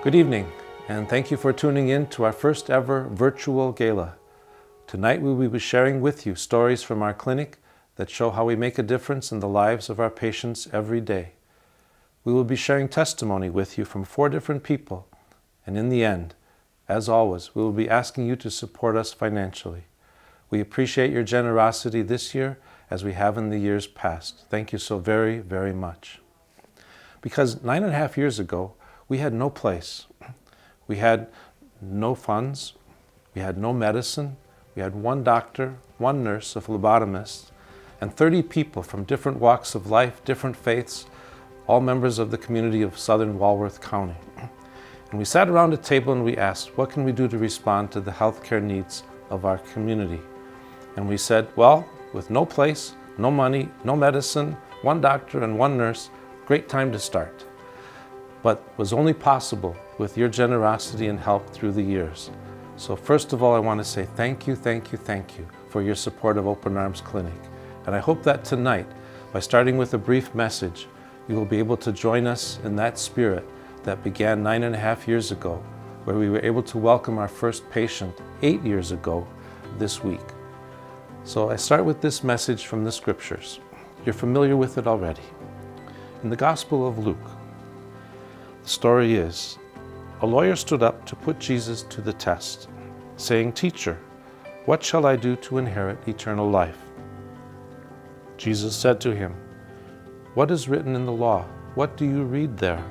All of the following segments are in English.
Good evening, and thank you for tuning in to our first ever virtual gala. Tonight we will be sharing with you stories from our clinic that show how we make a difference in the lives of our patients every day. We will be sharing testimony with you from 4 different people, and in the end, as always, we will be asking you to support us financially. We appreciate your generosity this year as we have in the years past. Thank you so very, very much. Because 9.5 years ago, we had no place. We had no funds. We had no medicine. We had 1 doctor, 1 nurse, a phlebotomist, and 30 people from different walks of life, different faiths, all members of the community of Southern Walworth County. And we sat around a table and we asked, what can we do to respond to the healthcare needs of our community? And we said, well, with no place, no money, no medicine, 1 doctor and 1 nurse, great time to start. But was only possible with your generosity and help through the years. So first of all, I want to say thank you for your support of Open Arms Clinic. And I hope that tonight, by starting with a brief message, you will be able to join us in that spirit that began 9.5 years ago, where we were able to welcome our first patient 8 years ago this week. So I start with this message from the Scriptures. You're familiar with it already. In the Gospel of Luke, the story is, a lawyer stood up to put Jesus to the test, saying, "Teacher, what shall I do to inherit eternal life?" Jesus said to him, "What is written in the law? What do you read there?"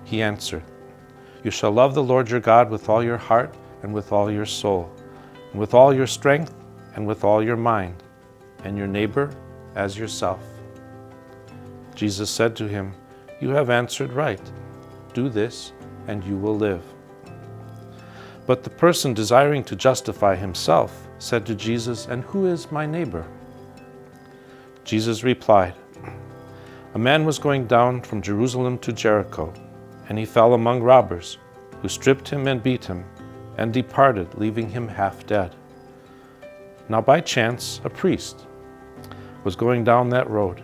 He answered, "You shall love the Lord your God with all your heart and with all your soul, and with all your strength and with all your mind, and your neighbor as yourself." Jesus said to him, "You have answered right. Do this, and you will live." But the person desiring to justify himself said to Jesus, "And who is my neighbor?" Jesus replied, "A man was going down from Jerusalem to Jericho, and he fell among robbers, who stripped him and beat him, and departed, leaving him half dead. Now by chance a priest was going down that road,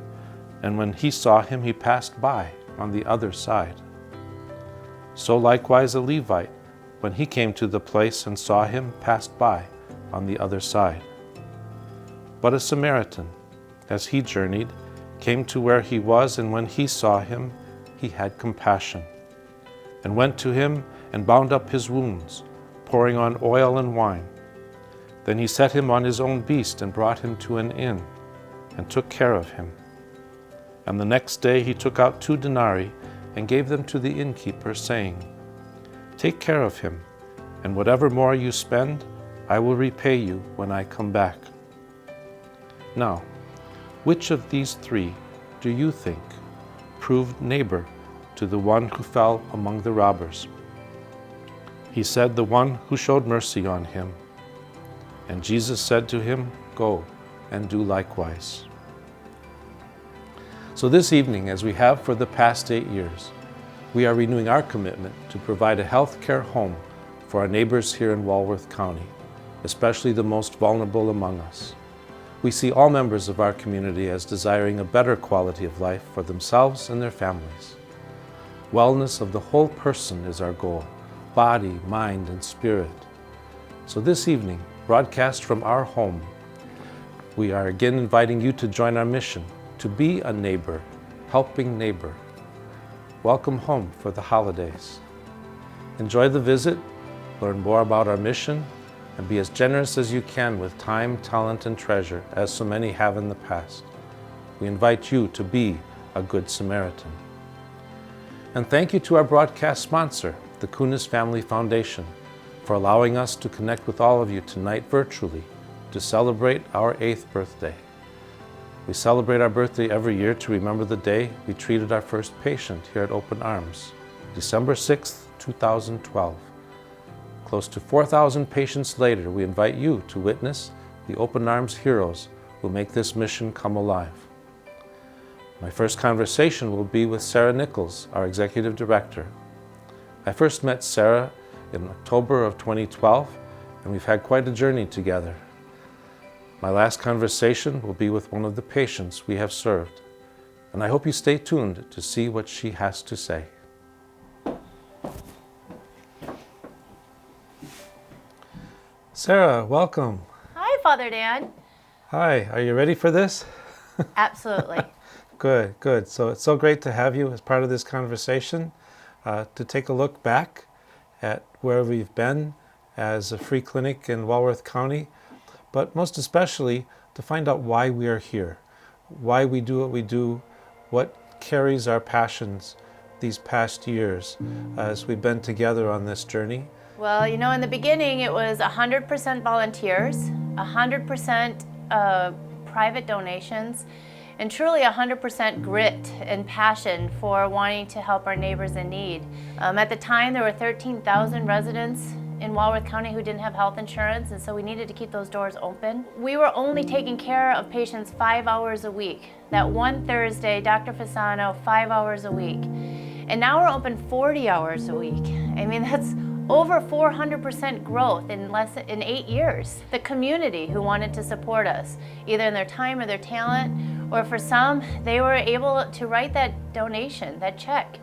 and when he saw him, he passed by on the other side. So likewise a Levite, when he came to the place and saw him, passed by on the other side. But a Samaritan, as he journeyed, came to where he was, and when he saw him, he had compassion, and went to him and bound up his wounds, pouring on oil and wine. Then he set him on his own beast and brought him to an inn, and took care of him. And the next day he took out 2 denarii and gave them to the innkeeper, saying, 'Take care of him, and whatever more you spend, I will repay you when I come back.' Now, which of these 3 do you think proved neighbor to the one who fell among the robbers?" He said, "The one who showed mercy on him." And Jesus said to him, "Go and do likewise." So this evening, as we have for the past 8 years, we are renewing our commitment to provide a health care home for our neighbors here in Walworth County, especially the most vulnerable among us. We see all members of our community as desiring a better quality of life for themselves and their families. Wellness of the whole person is our goal, body, mind, and spirit. So this evening, broadcast from our home, we are again inviting you to join our mission, to be a neighbor, helping neighbor. Welcome home for the holidays. Enjoy the visit, learn more about our mission, and be as generous as you can with time, talent, and treasure, as so many have in the past. We invite you to be a good Samaritan. And thank you to our broadcast sponsor, the Kunis Family Foundation, for allowing us to connect with all of you tonight virtually to celebrate our 8th birthday. We celebrate our birthday every year to remember the day we treated our first patient here at Open Arms, December 6th, 2012. Close to 4,000 patients later, we invite you to witness the Open Arms heroes who make this mission come alive. My first conversation will be with Sarah Nichols, our Executive Director. I first met Sarah in October of 2012, and we've had quite a journey together. My last conversation will be with one of the patients we have served, and I hope you stay tuned to see what she has to say. Sarah, welcome. Hi, Father Dan. Hi, are you ready for this? Absolutely. Good, good. So it's so great to have you as part of this conversation, to take a look back at where we've been as a free clinic in Walworth County, but most especially to find out why we are here, why we do what we do, what carries our passions these past years as we've been together on this journey. Well, in the beginning it was 100% volunteers, 100% private donations, and truly 100% grit and passion for wanting to help our neighbors in need. At the time, there were 13,000 residents in Walworth County who didn't have health insurance, and so we needed to keep those doors open. We were only taking care of patients 5 hours a week. That one Thursday, Dr. Fasano, 5 hours a week. And now we're open 40 hours a week. I mean, that's over 400% growth in 8 years. The community who wanted to support us, either in their time or their talent, or for some, they were able to write that donation, that check.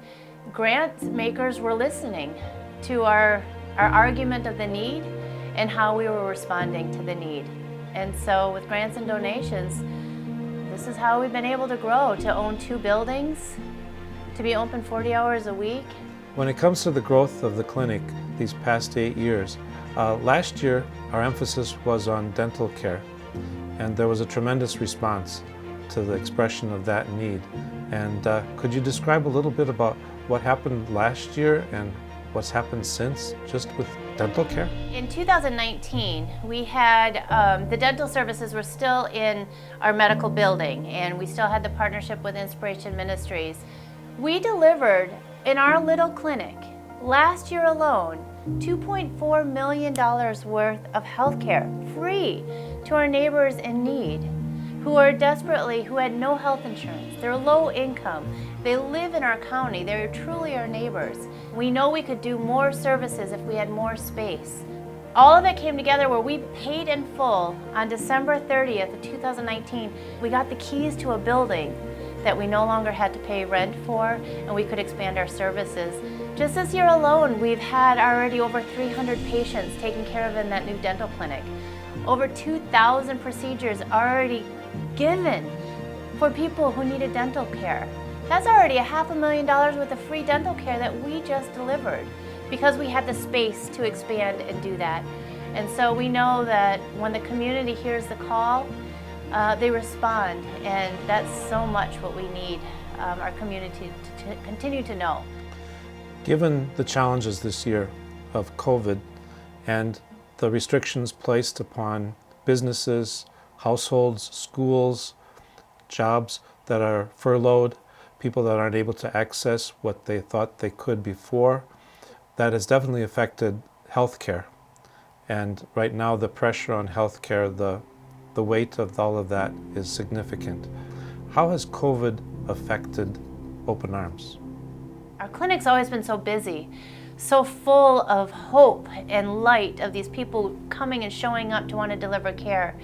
Grant makers were listening to our argument of the need and how we were responding to the need. And so with grants and donations, this is how we've been able to grow, to own 2 buildings, to be open 40 hours a week. When it comes to the growth of the clinic these past 8 years, last year our emphasis was on dental care, and there was a tremendous response to the expression of that need. And could you describe a little bit about what happened last year and what's happened since, just with dental care? In 2019, we had, the dental services were still in our medical building, and we still had the partnership with Inspiration Ministries. We delivered in our little clinic, last year alone, $2.4 million worth of health care, free, to our neighbors in need, who had no health insurance. They're low income. They live in our county. They're truly our neighbors. We know we could do more services if we had more space. All of it came together where we paid in full on December 30th of 2019. We got the keys to a building that we no longer had to pay rent for, and we could expand our services. Just this year alone, we've had already over 300 patients taken care of in that new dental clinic. Over 2,000 procedures already given for people who needed dental care. That's already $500,000 worth of free dental care that we just delivered because we had the space to expand and do that. And so we know that when the community hears the call, they respond, and that's so much what we need our community to continue to know. Given the challenges this year of COVID and the restrictions placed upon businesses, households, schools, jobs that are furloughed, people that aren't able to access what they thought they could before, that has definitely affected healthcare. And right now the pressure on healthcare, the weight of all of that is significant. How has COVID affected Open Arms? Our clinic's always been so busy, so full of hope and light of these people coming and showing up to want to deliver care.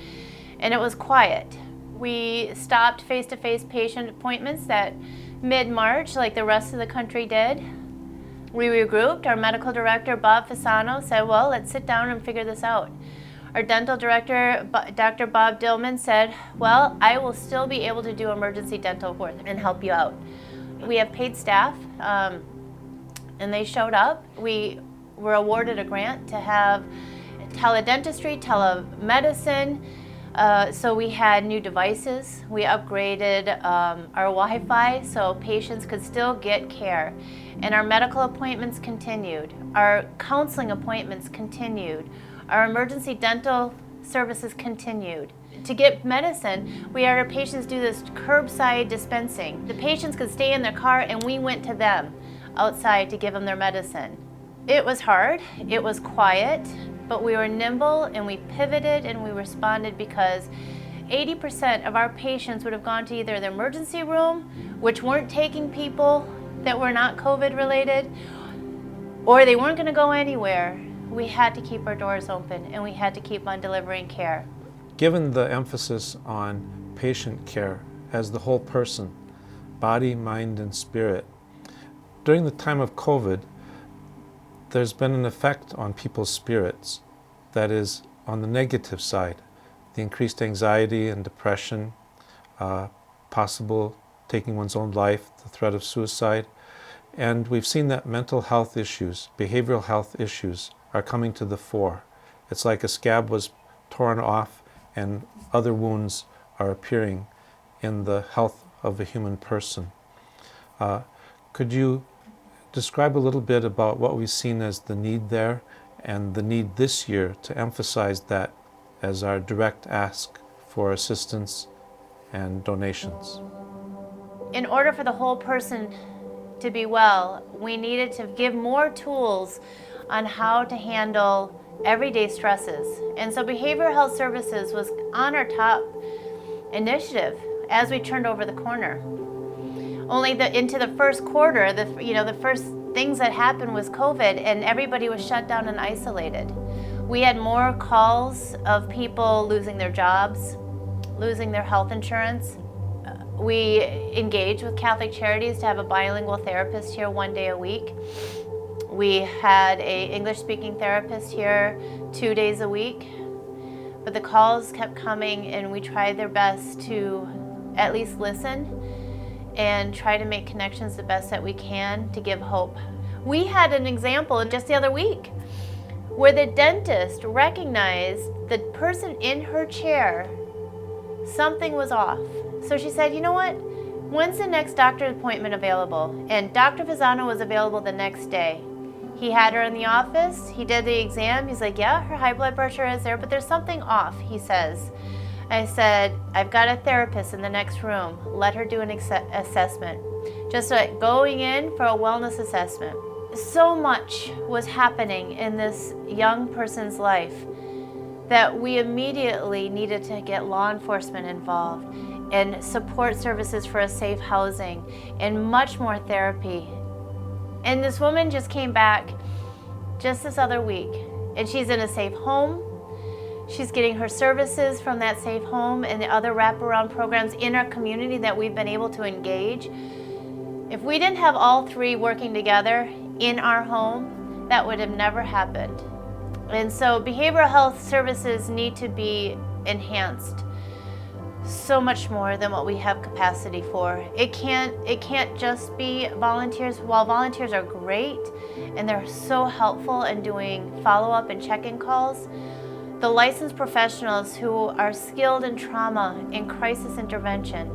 And it was quiet. We stopped face-to-face patient appointments at mid-March like the rest of the country did. We regrouped. Our medical director, Bob Fasano, said, well, let's sit down and figure this out. Our dental director, Dr. Bob Dillman, said, well, I will still be able to do emergency dental work and help you out. We have paid staff, and they showed up. We were awarded a grant to have teledentistry, telemedicine, so we had new devices. We upgraded our Wi-Fi so patients could still get care. And our medical appointments continued. Our counseling appointments continued. Our emergency dental services continued. To get medicine, we had our patients do this curbside dispensing. The patients could stay in their car and we went to them outside to give them their medicine. It was hard, it was quiet, but we were nimble and we pivoted and we responded because 80% of our patients would have gone to either the emergency room, which weren't taking people that were not COVID related, or they weren't going to go anywhere. We had to keep our doors open and we had to keep on delivering care. Given the emphasis on patient care as the whole person, body, mind, and spirit, during the time of COVID, there's been an effect on people's spirits that is on the negative side, the increased anxiety and depression, possible taking one's own life, the threat of suicide. And we've seen that mental health issues, behavioral health issues are coming to the fore. It's like a scab was torn off and other wounds are appearing in the health of a human person. Could you describe a little bit about what we've seen as the need there and the need this year to emphasize that as our direct ask for assistance and donations? In order for the whole person to be well, we needed to give more tools on how to handle everyday stresses. And so behavioral health services was on our top initiative as we turned over the corner. Only into the first quarter, the first things that happened was COVID, and everybody was shut down and isolated. We had more calls of people losing their jobs, losing their health insurance. We engaged with Catholic Charities to have a bilingual therapist here 1 day a week. We had an English-speaking therapist here 2 days a week. But the calls kept coming, and we tried their best to at least listen and try to make connections the best that we can to give hope. We had an example just the other week where the dentist recognized the person in her chair, something was off. So she said, you know what, when's the next doctor's appointment available? And Dr. Fasano was available the next day. He had her in the office, he did the exam, he's like, yeah, her high blood pressure is there, but there's something off, he says. I said, I've got a therapist in the next room, let her do an assessment. Just like going in for a wellness assessment. So much was happening in this young person's life that we immediately needed to get law enforcement involved and support services for a safe housing and much more therapy. And this woman just came back just this other week, and she's in a safe home. She's getting her services from that safe home and the other wraparound programs in our community that we've been able to engage. If we didn't have all three working together in our home, that would have never happened. And so behavioral health services need to be enhanced so much more than what we have capacity for. It can't just be volunteers. While volunteers are great and they're so helpful in doing follow-up and check-in calls, the licensed professionals who are skilled in trauma and crisis intervention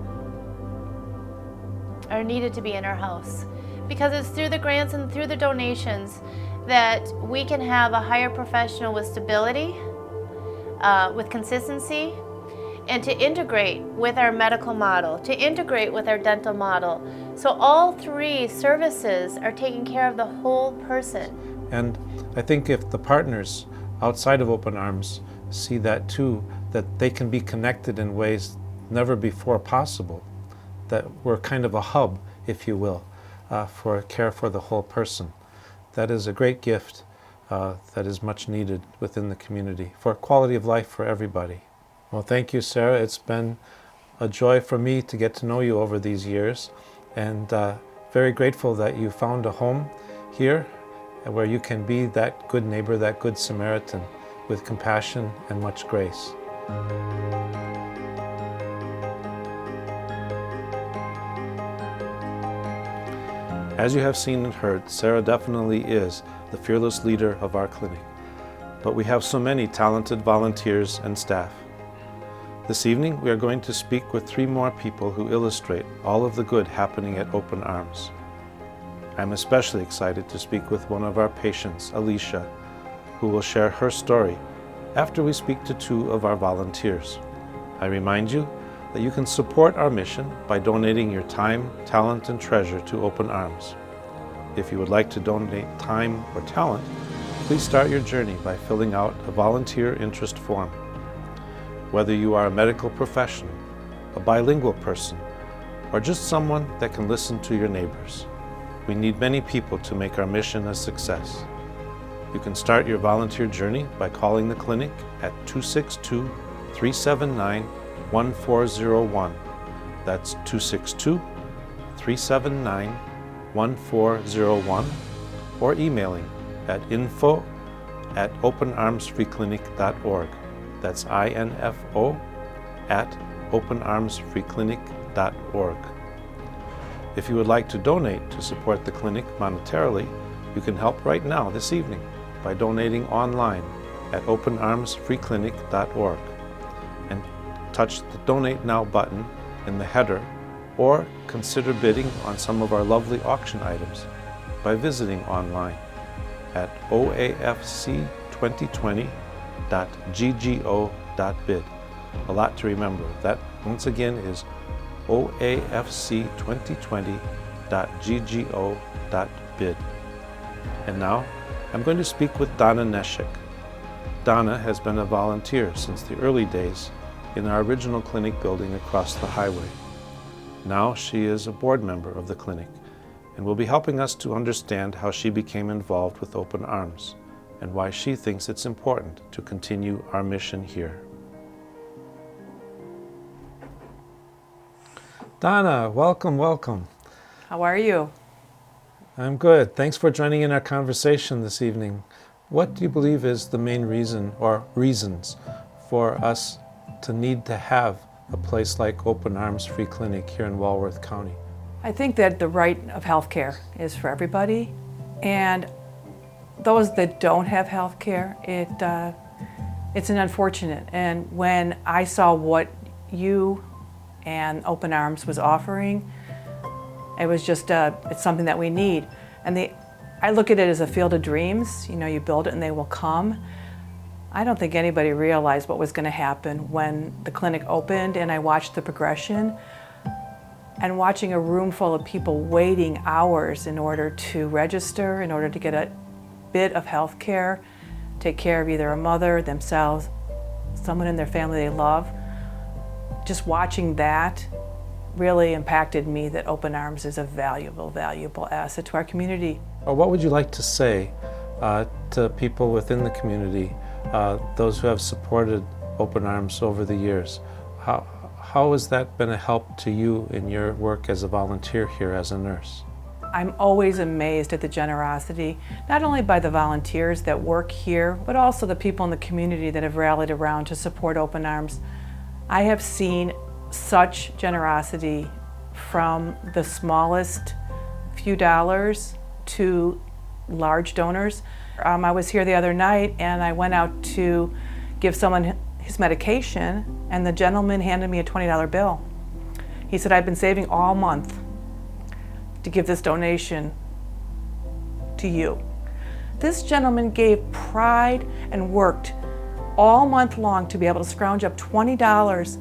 are needed to be in our house, because it's through the grants and through the donations that we can have a higher professional with stability, with consistency, and to integrate with our medical model, to integrate with our dental model. So all three services are taking care of the whole person. And I think if the partners outside of Open Arms see that too, that they can be connected in ways never before possible, that we're kind of a hub, if you will, for care for the whole person. That is a great gift that is much needed within the community for quality of life for everybody. Well, thank you, Sarah. It's been a joy for me to get to know you over these years, and very grateful that you found a home here where you can be that good neighbor, that good Samaritan with compassion and much grace. As you have seen and heard, Sarah definitely is the fearless leader of our clinic, but we have so many talented volunteers and staff. This evening, we are going to speak with 3 more people who illustrate all of the good happening at Open Arms. I'm especially excited to speak with one of our patients, Alicia, who will share her story after we speak to 2 of our volunteers. I remind you that you can support our mission by donating your time, talent, and treasure to Open Arms. If you would like to donate time or talent, please start your journey by filling out a volunteer interest form. Whether you are a medical professional, a bilingual person, or just someone that can listen to your neighbors, we need many people to make our mission a success. You can start your volunteer journey by calling the clinic at 262-379-1401. That's 262-379-1401, or emailing at info@openarmsfreeclinic.org. That's info at openarmsfreeclinic.org. If you would like to donate to support the clinic monetarily, you can help right now this evening by donating online at openarmsfreeclinic.org and touch the Donate Now button in the header, or consider bidding on some of our lovely auction items by visiting online at oafc2020.ggo.bid. A lot to remember. That, once again, is oafc2020.ggo.bid. And now, I'm going to speak with Donna Neshik. Donna has been a volunteer since the early days in our original clinic building across the highway. Now she is a board member of the clinic and will be helping us to understand how she became involved with Open Arms and why she thinks it's important to continue our mission here. Donna, welcome, welcome. How are you? I'm good. Thanks for joining in our conversation this evening. What do you believe is the main reason or reasons for us to need to have a place like Open Arms Free Clinic here in Walworth County? I think that the right of health care is for everybody, and those that don't have health care, it's an unfortunate. And when I saw what you and Open Arms was offering, it was just it's something that we need. And I look at it as a field of dreams. You know, you build it and they will come. I don't think anybody realized what was going to happen when the clinic opened, and I watched the progression. And watching a room full of people waiting hours in order to register, in order to get a bit of health care, take care of either a mother, themselves, someone in their family they love. Just watching that really impacted me that Open Arms is a valuable, valuable asset to our community. What would you like to say to people within the community, those who have supported Open Arms over the years? How has that been a help to you in your work as a volunteer here as a nurse? I'm always amazed at the generosity, not only by the volunteers that work here, but also the people in the community that have rallied around to support Open Arms. I have seen such generosity from the smallest few dollars to large donors. I was here the other night and I went out to give someone his medication, and the gentleman handed me a $20 bill. He said, "I've been saving all month to give this donation to you." This gentleman gave pride and worked all month long to be able to scrounge up $20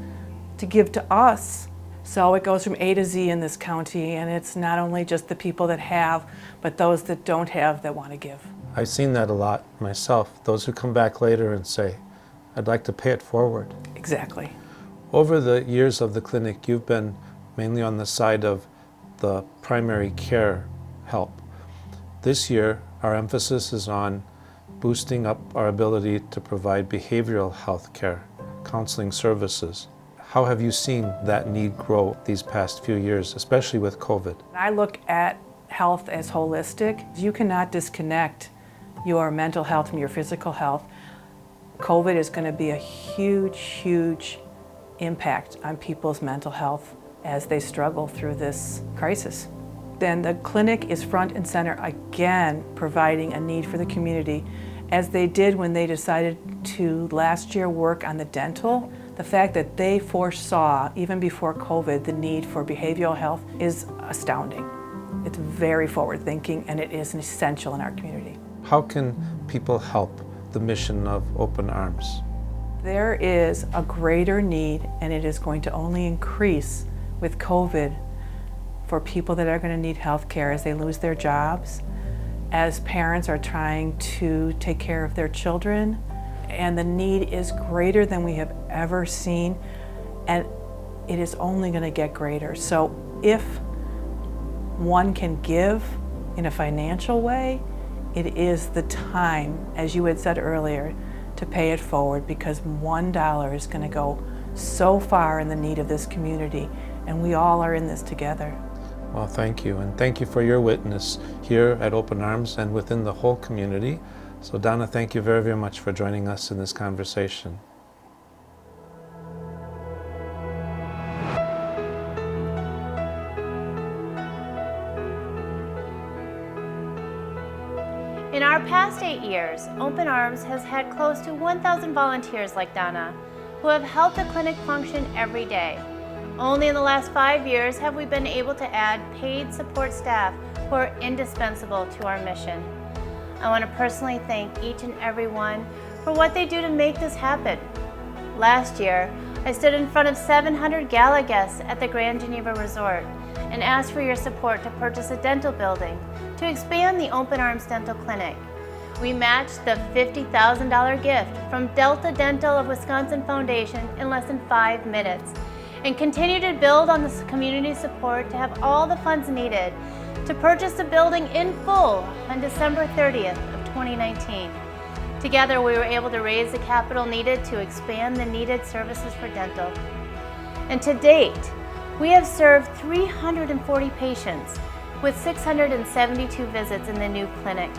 to give to us. So it goes from A to Z in this county, and it's not only just the people that have, but those that don't have that want to give. I've seen that a lot myself, those who come back later and say, "I'd like to pay it forward." Exactly. Over the years of the clinic, you've been mainly on the side of the primary care help. This year, our emphasis is on boosting up our ability to provide behavioral health care, counseling services. How have you seen that need grow these past few years, especially with COVID? I look at health as holistic. You cannot disconnect your mental health from your physical health. COVID is going to be a huge, huge impact on people's mental health as they struggle through this crisis. Then the clinic is front and center again, providing a need for the community, as they did when they decided to last year work on the dental. The fact that they foresaw, even before COVID, the need for behavioral health is astounding. It's very forward-thinking, and it is essential in our community. How can people help the mission of Open Arms? There is a greater need, and it is going to only increase with COVID, for people that are going to need health care as they lose their jobs, as parents are trying to take care of their children, and the need is greater than we have ever seen, and it is only going to get greater. So if one can give in a financial way, it is the time, as you had said earlier, to pay it forward, because $1 is going to go so far in the need of this community, and we all are in this together. Well, thank you, and thank you for your witness here at Open Arms and within the whole community. So Donna, thank you very, very much for joining us in this conversation. In our past 8 years, Open Arms has had close to 1,000 volunteers like Donna, who have helped the clinic function every day. Only in the last 5 years have we been able to add paid support staff who are indispensable to our mission. I want to personally thank each and every one for what they do to make this happen. Last year, I stood in front of 700 gala guests at the Grand Geneva Resort and asked for your support to purchase a dental building to expand the Open Arms Dental Clinic. We matched the $50,000 gift from Delta Dental of Wisconsin Foundation in less than 5 minutes and continue to build on this community support to have all the funds needed to purchase the building in full on December 30th of 2019. Together, we were able to raise the capital needed to expand the needed services for dental. And to date, we have served 340 patients with 672 visits in the new clinic.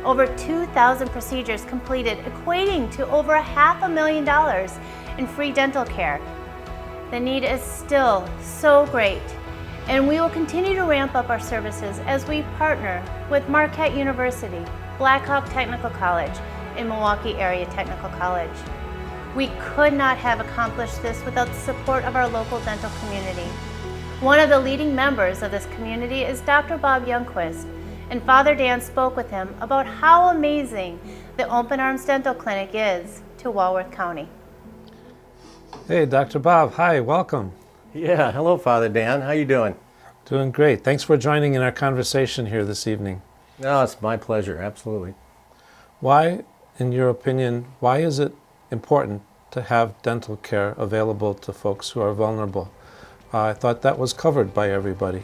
Over 2,000 procedures completed, equating to over $500,000 in free dental care. The need is still so great, and we will continue to ramp up our services as we partner with Marquette University, Blackhawk Technical College, and Milwaukee Area Technical College. We could not have accomplished this without the support of our local dental community. One of the leading members of this community is Dr. Bob Youngquist, and Father Dan spoke with him about how amazing the Open Arms Dental Clinic is to Walworth County. Hey, Dr. Bob. Hi, welcome. Yeah, hello, Father Dan. How you doing? Doing great. Thanks for joining in our conversation here this evening. No, it's my pleasure, absolutely. Why, in your opinion, why is it important to have dental care available to folks who are vulnerable? I thought that was covered by everybody.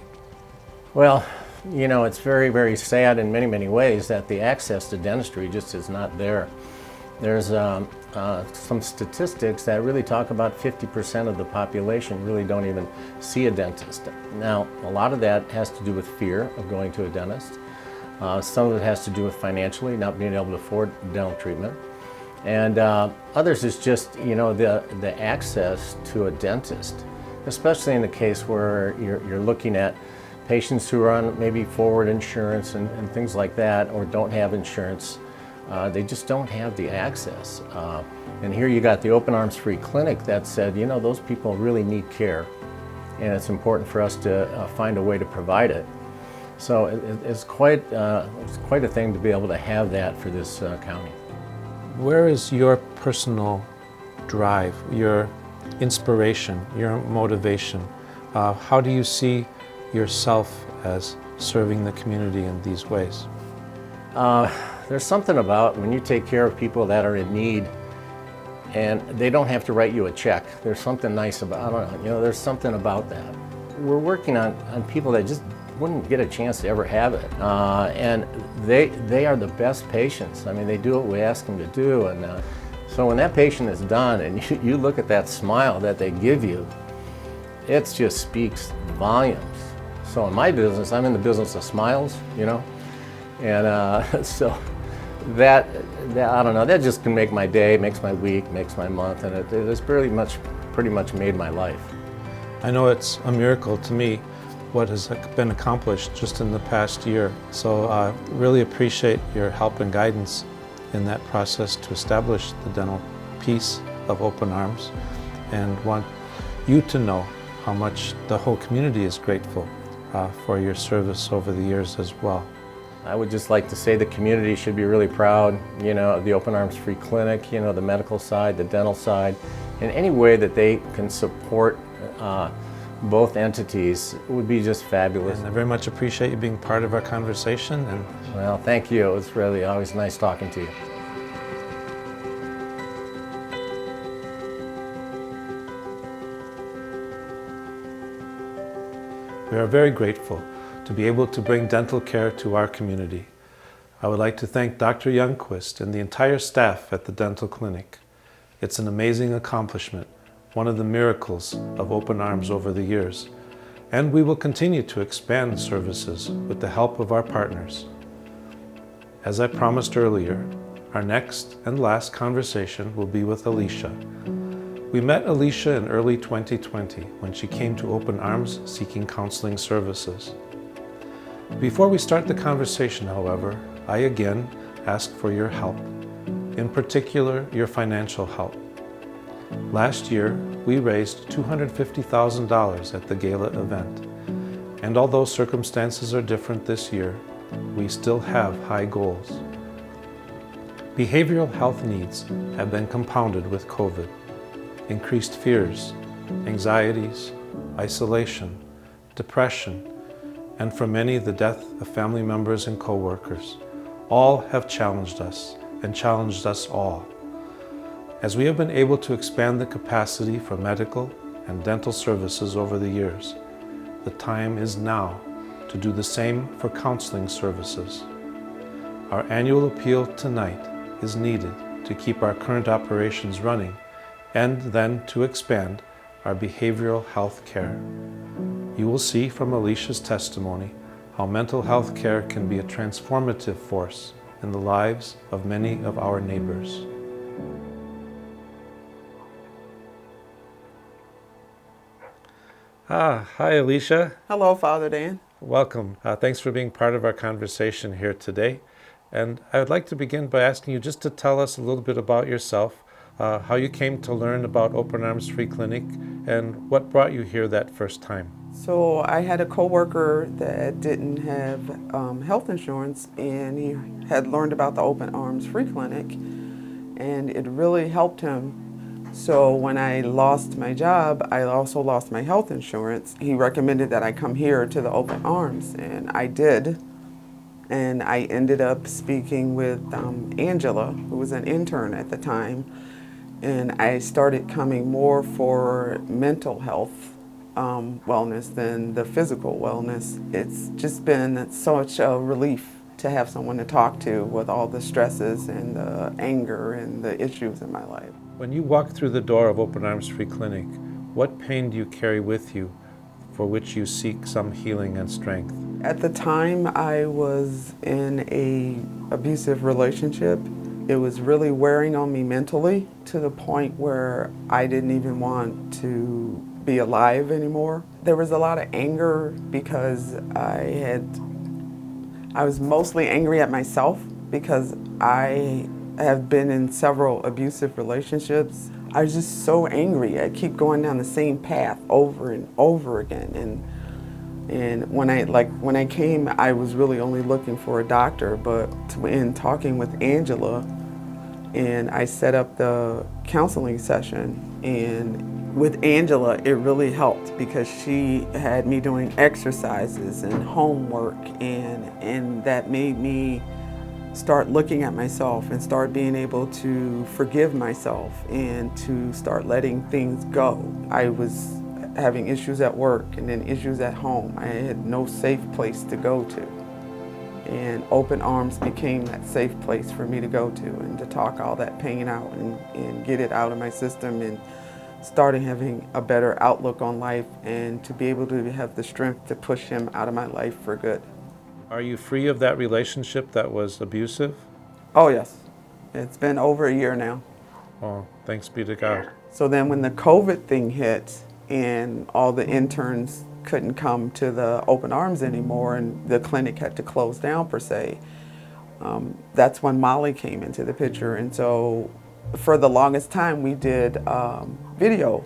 Well, you know, it's very, very sad in many, many ways that the access to dentistry just is not there. There's some statistics that really talk about 50% of the population really don't even see a dentist. Now, a lot of that has to do with fear of going to a dentist. Some of it has to do with financially not being able to afford dental treatment. And others is just, you know, the access to a dentist, especially in the case where you're looking at patients who are on maybe forward insurance and things like that, or don't have insurance. They just don't have the access. And here you got the Open Arms Free Clinic that said, you know, those people really need care, and it's important for us to find a way to provide it. So it's quite a thing to be able to have that for this county. Where is your personal drive, your inspiration, your motivation? How do you see yourself as serving the community in these ways? There's something about when you take care of people that are in need and they don't have to write you a check. There's something nice about, I don't know, you know, there's something about that. We're working on people that just wouldn't get a chance to ever have it. And they are the best patients. I mean, they do what we ask them to do. And so when that patient is done and you look at that smile that they give you, it just speaks volumes. So in my business, I'm in the business of smiles, you know, and so that I don't know, that just can make my day, makes my week, makes my month, and it has pretty much made my life. I know it's a miracle to me what has been accomplished just in the past year. So really appreciate your help and guidance in that process to establish the dental piece of Open Arms, and want you to know how much the whole community is grateful for your service over the years as well. I would just like to say the community should be really proud, you know, of the Open Arms Free Clinic, you know, the medical side, the dental side, in any way that they can support both entities would be just fabulous. And I very much appreciate you being part of our conversation. And well, thank you. It's really always nice talking to you. we are very grateful to be able to bring dental care to our community. I would like to thank Dr. Youngquist and the entire staff at the dental clinic. It's an amazing accomplishment, one of the miracles of Open Arms over the years, and we will continue to expand services with the help of our partners. As I promised earlier, our next and last conversation will be with Alicia. We met Alicia in early 2020 when she came to Open Arms seeking counseling services. Before we start the conversation, however, I again ask for your help, in particular your financial help. Last year, we raised $250,000 at the Gala event, and although circumstances are different this year, we still have high goals. Behavioral health needs have been compounded with COVID. Increased fears, anxieties, isolation, depression, and for many the death of family members and co-workers. All have challenged us and challenged us all. As we have been able to expand the capacity for medical and dental services over the years, the time is now to do the same for counseling services. Our annual appeal tonight is needed to keep our current operations running and then to expand our behavioral health care. You will see from Alicia's testimony how mental health care can be a transformative force in the lives of many of our neighbors. Hi Alicia. Hello, Father Dan. Welcome. Thanks for being part of our conversation here today. And I would like to begin by asking you just to tell us a little bit about yourself, how you came to learn about Open Arms Free Clinic, and what brought you here that first time. So I had a coworker that didn't have health insurance, and he had learned about the Open Arms Free Clinic, and it really helped him. So when I lost my job, I also lost my health insurance. He recommended that I come here to the Open Arms, and I did. And I ended up speaking with Angela, who was an intern at the time, and I started coming more for mental health wellness than the physical wellness. It's just been such a relief to have someone to talk to with all the stresses and the anger and the issues in my life. When you walk through the door of Open Arms Free Clinic, what pain do you carry with you for which you seek some healing and strength? At the time, I was in an abusive relationship. It was really wearing on me mentally to the point where I didn't even want to be alive anymore. There was a lot of anger because I was mostly angry at myself because I have been in several abusive relationships. I was just so angry. I keep going down the same path over and over again. And when I came, I was really only looking for a doctor, but in talking with Angela, and I set up the counseling session, and with Angela, it really helped because she had me doing exercises and homework, and that made me start looking at myself and start being able to forgive myself and to start letting things go. I was having issues at work and then issues at home. I had no safe place to go to. And Open Arms became that safe place for me to go to and to talk all that pain out and get it out of my system and starting having a better outlook on life and to be able to have the strength to push him out of my life for good. Are you free of that relationship that was abusive? Oh yes, it's been over a year now. Oh, thanks be to God. So then when the COVID thing hit and all the interns couldn't come to the Open Arms anymore and the clinic had to close down per se, that's when Molly came into the picture. And so for the longest time we did video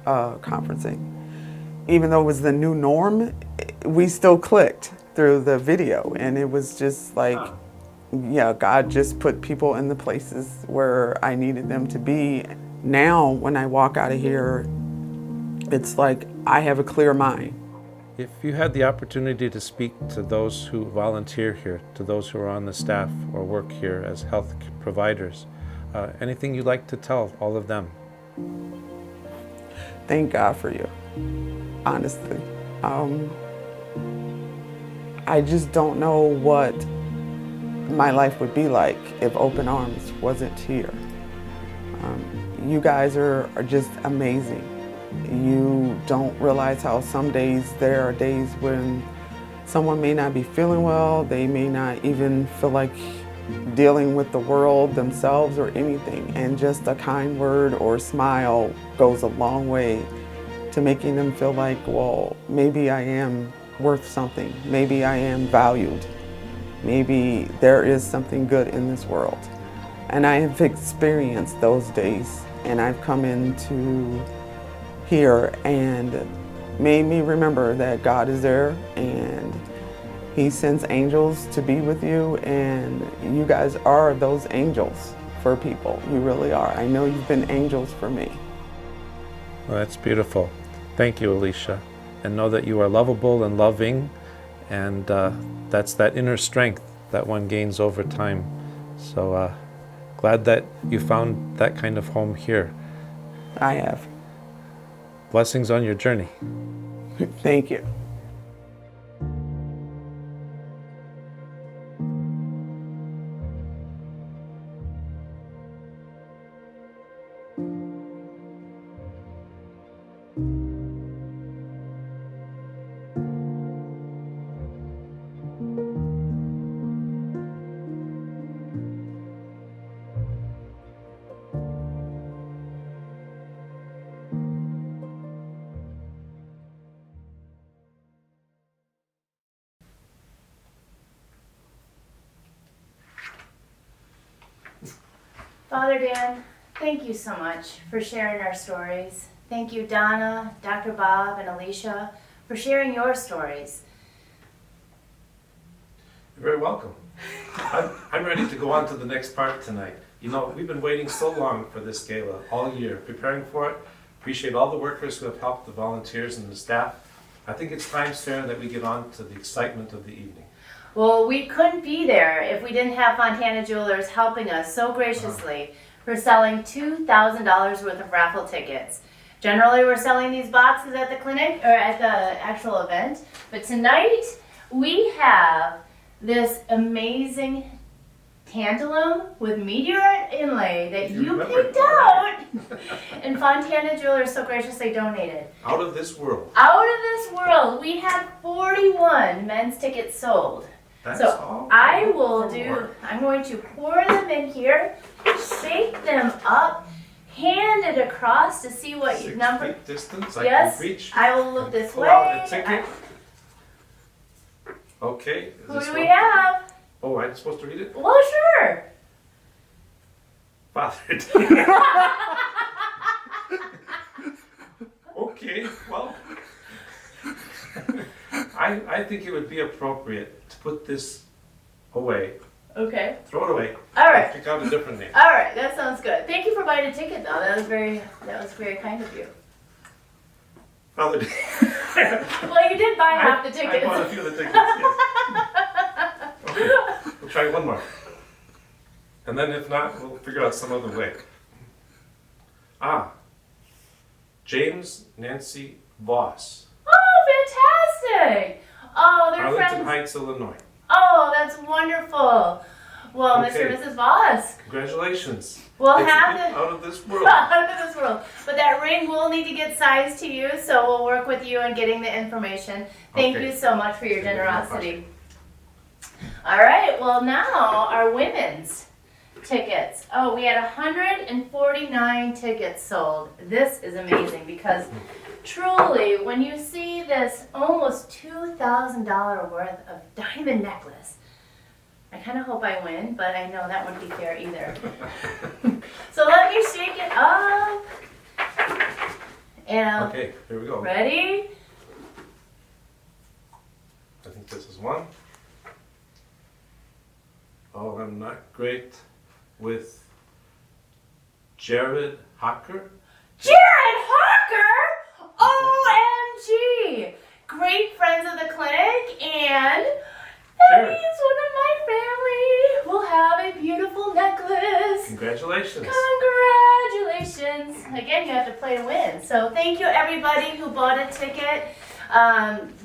conferencing. Even though it was the new norm, we still clicked through the video, and it was just like, yeah, God just put people in the places where I needed them to be. Now when I walk out of here, it's like I have a clear mind. If you had the opportunity to speak to those who volunteer here, to those who are on the staff or work here as health providers, anything you'd like to tell all of them? Thank God for you, honestly. I just don't know what my life would be like if Open Arms wasn't here. You guys are just amazing. You don't realize how some days there are days when someone may not be feeling well, they may not even feel like dealing with the world themselves or anything, and just a kind word or smile goes a long way to making them feel like, well, maybe I am worth something, maybe I am valued, maybe there is something good in this world. And I have experienced those days, and I've come into here and made me remember that God is there and He sends angels to be with you, and you guys are those angels for people. You really are. I know you've been angels for me. Well, that's beautiful. Thank you, Alicia. And know that you are lovable and loving, and that's that inner strength that one gains over time. So glad that you found that kind of home here. I have. Blessings on your journey. Thank you. Father Dan, thank you so much for sharing our stories. Thank you, Donna, Dr. Bob, and Alicia, for sharing your stories. You're very welcome. I'm ready to go on to the next part tonight. You know, we've been waiting so long for this gala, all year, preparing for it. Appreciate all the workers who have helped, the volunteers and the staff. I think it's time, Sarah, that we get on to the excitement of the evening. Well, we couldn't be there if we didn't have Fontana Jewelers helping us so graciously for selling $2,000 worth of raffle tickets. Generally, we're selling these boxes at the clinic or at the actual event, but tonight we have this amazing tantalum with meteorite inlay that you picked out and Fontana Jewelers so graciously donated. Out of this world. Out of this world, we had 41 men's tickets sold. That's So all I will for do, work. I'm going to pour them in here, shake them up, hand it across to see what 6 number. feet distance, Yes, I can reach. I will look and this pull way. out the ticket. Okay. Is Who this do we one? have? Oh, I'm supposed to read it? Well, sure. Father. Okay, well, I think it would be appropriate to put this away, Okay. throw it away. All right. Pick out a different name. All right, that sounds good. Thank you for buying a ticket, though. That was very kind of you. Father. Well, you did buy half the tickets. I bought a few of the tickets, yes. Okay, we'll try one more. And then if not, we'll figure out some other way. James Nancy Voss, Oh, fantastic! Oh, they're Arlington friends. Heights, Illinois. Oh, that's wonderful. Well, Okay. Mr. and Mrs. Voss, Congratulations. we'll It's have a bit the out of this world. out of this world. But that ring will need to get sized to you, so we'll work with you in getting the information. Thank Okay. you so much for your Thank you very much. generosity. All right, well now our women's tickets. Oh, we had 149 tickets sold. This is amazing because truly, when you see this almost $2,000 worth of diamond necklace, I kind of hope I win, but I know that wouldn't be fair either. So let me shake it up. And Okay, here we go. ready? I think this is one. Oh, I'm not great with Jared Hocker. Jared Harker! OMG! Great friends of the clinic, and that Jared. means one of my family will have a beautiful necklace. Congratulations. Congratulations! Again, you have to play to win. So thank you everybody who bought a ticket.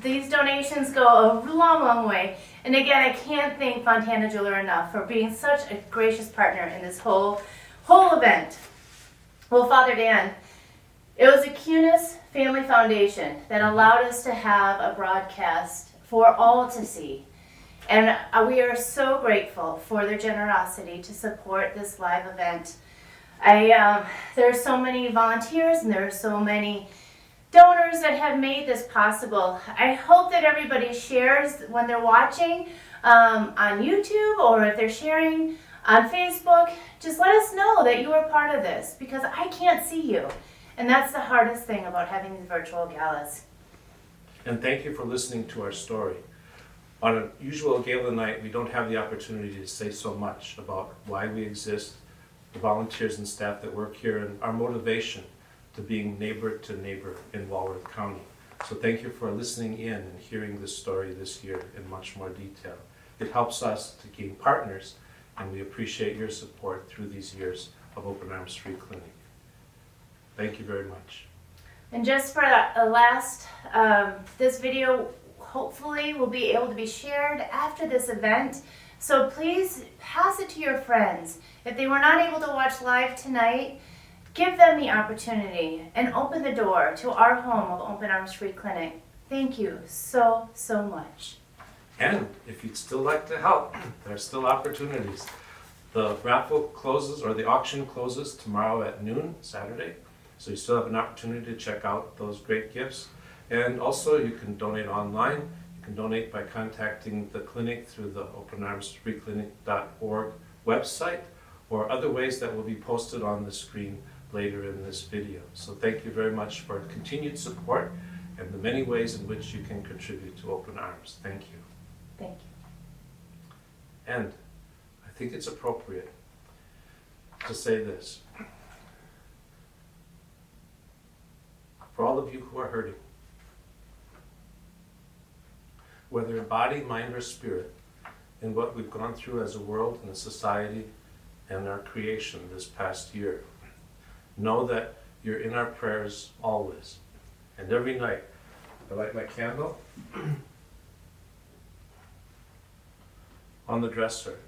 These donations go a long, long way. And again, I can't thank Fontana Jeweler enough for being such a gracious partner in this whole event. Well, Father Dan, it was the Cunis Family Foundation that allowed us to have a broadcast for all to see. And we are so grateful for their generosity to support this live event. There are so many volunteers and there are so many donors that have made this possible. I hope that everybody shares when they're watching on YouTube, or if they're sharing on Facebook. Just let us know that you are part of this, because I can't see you. And that's the hardest thing about having these virtual galas. And thank you for listening to our story. On a usual gala night, we don't have the opportunity to say so much about why we exist, the volunteers and staff that work here, and our motivation to being neighbor to neighbor in Walworth County. So thank you for listening in and hearing this story this year in much more detail. It helps us to gain partners, and we appreciate your support through these years of Open Arms Free Clinic. Thank you very much. And just for the last, this video hopefully will be able to be shared after this event. So please pass it to your friends. If they were not able to watch live tonight, give them the opportunity and open the door to our home of Open Arms Free Clinic. Thank you so, so much. And if you'd still like to help, there are still opportunities. The raffle closes, or the auction closes tomorrow at noon, Saturday. So you still have an opportunity to check out those great gifts. And also you can donate online. You can donate by contacting the clinic through the openarmsfreeclinic.org website, or other ways that will be posted on the screen later in this video. So thank you very much for continued support and the many ways in which you can contribute to Open Arms. Thank you. Thank you. And I think it's appropriate to say this. For all of you who are hurting, whether in body, mind, or spirit, in what we've gone through as a world and a society and our creation this past year, know that you're in our prayers always. And every night, I light my candle on the dresser.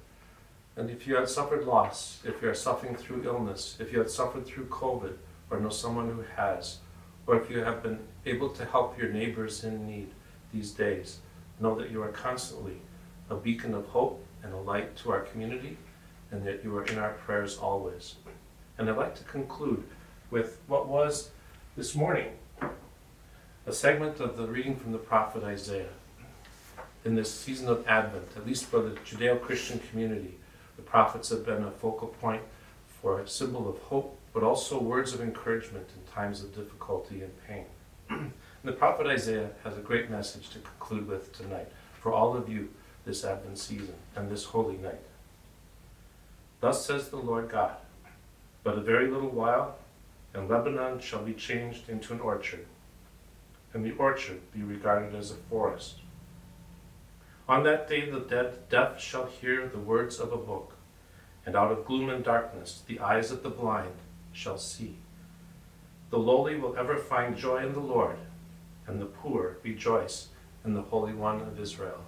And if you have suffered loss, if you are suffering through illness, if you have suffered through COVID, or know someone who has, or if you have been able to help your neighbors in need these days, know that you are constantly a beacon of hope and a light to our community, and that you are in our prayers always. And I'd like to conclude with what was this morning a segment of the reading from the prophet Isaiah. In this season of Advent, at least for the Judeo-Christian community, the prophets have been a focal point for a symbol of hope, but also words of encouragement in times of difficulty and pain. And the prophet Isaiah has a great message to conclude with tonight for all of you this Advent season and this holy night. Thus says the Lord God, but a very little while, and Lebanon shall be changed into an orchard, and the orchard be regarded as a forest. On that day the deaf shall hear the words of a book, and out of gloom and darkness the eyes of the blind shall see. The lowly will ever find joy in the Lord, and the poor rejoice in the Holy One of Israel.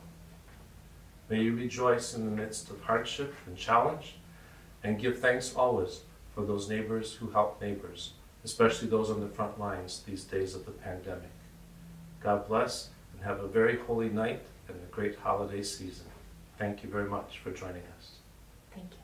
May you rejoice in the midst of hardship and challenge, and give thanks always for those neighbors who help neighbors, especially those on the front lines these days of the pandemic. God bless, and have a very holy night and a great holiday season. Thank you very much for joining us. Thank you.